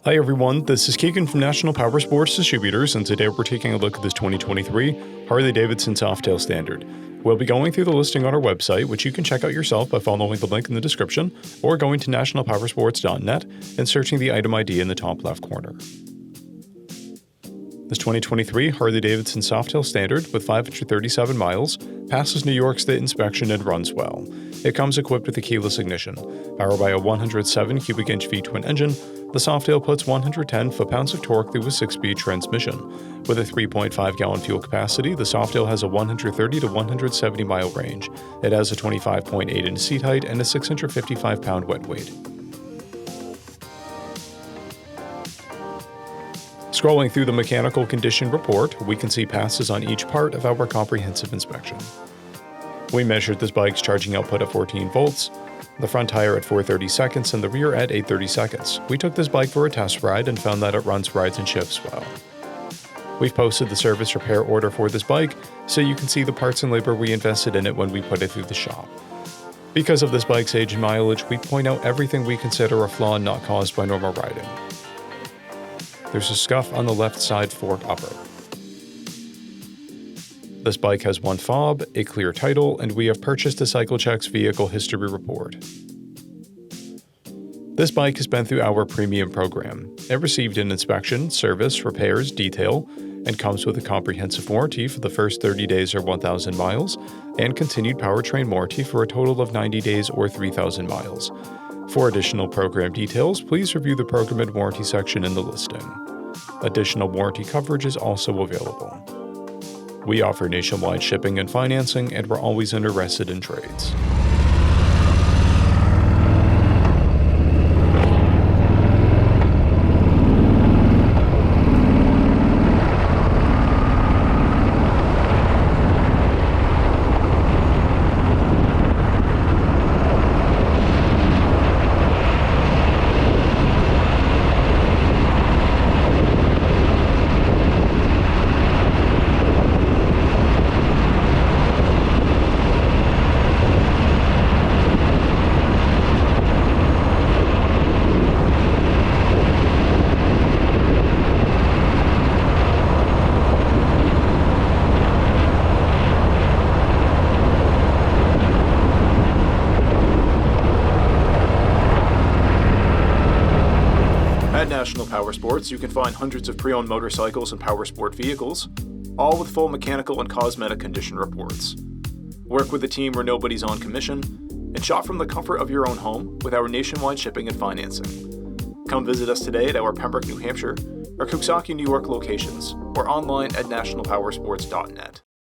Hi everyone, this is Keegan from National Powersports Distributors, and today we're taking a look at this 2023 Harley-Davidson Softail Standard. We'll be going through the listing on our website, which you can check out yourself by following the link in the description, or going to nationalpowersports.net and searching the item ID in the top left corner. This 2023 Harley-Davidson Softail Standard with 537 miles passes New York State inspection and runs well. It comes equipped with a keyless ignition. Powered by a 107 cubic inch V-twin engine, the Softail puts 110 foot-pounds of torque through a 6-speed transmission. With a 3.5-gallon fuel capacity, the Softail has a 130 to 170 mile range. It has a 25.8-inch seat height and a 655-pound wet weight. Scrolling through the mechanical condition report, we can see passes on each part of our comprehensive inspection. We measured this bike's charging output at 14 volts, the front tire at 430 seconds, and the rear at 830 seconds. We took this bike for a test ride and found that it runs, rides, and shifts well. We've posted the service repair order for this bike, so you can see the parts and labor we invested in it when we put it through the shop. Because of this bike's age and mileage, we point out everything we consider a flaw not caused by normal riding. There's a scuff on the left side fork upper. This bike has one fob, a clear title, and we have purchased a CycleCheck's vehicle history report. This bike has been through our premium program. It received an inspection, service, repairs, detail, and comes with a comprehensive warranty for the first 30 days or 1,000 miles, and continued powertrain warranty for a total of 90 days or 3,000 miles. For additional program details, please review the program and warranty section in the listing. Additional warranty coverage is also available. We offer nationwide shipping and financing, and we're always interested in trades. At National Powersports, you can find hundreds of pre-owned motorcycles and powersport vehicles, all with full mechanical and cosmetic condition reports. Work with a team where nobody's on commission, and shop from the comfort of your own home with our nationwide shipping and financing. Come visit us today at our Pembroke, New Hampshire, or Coxsackie, New York locations, or online at nationalpowersports.net.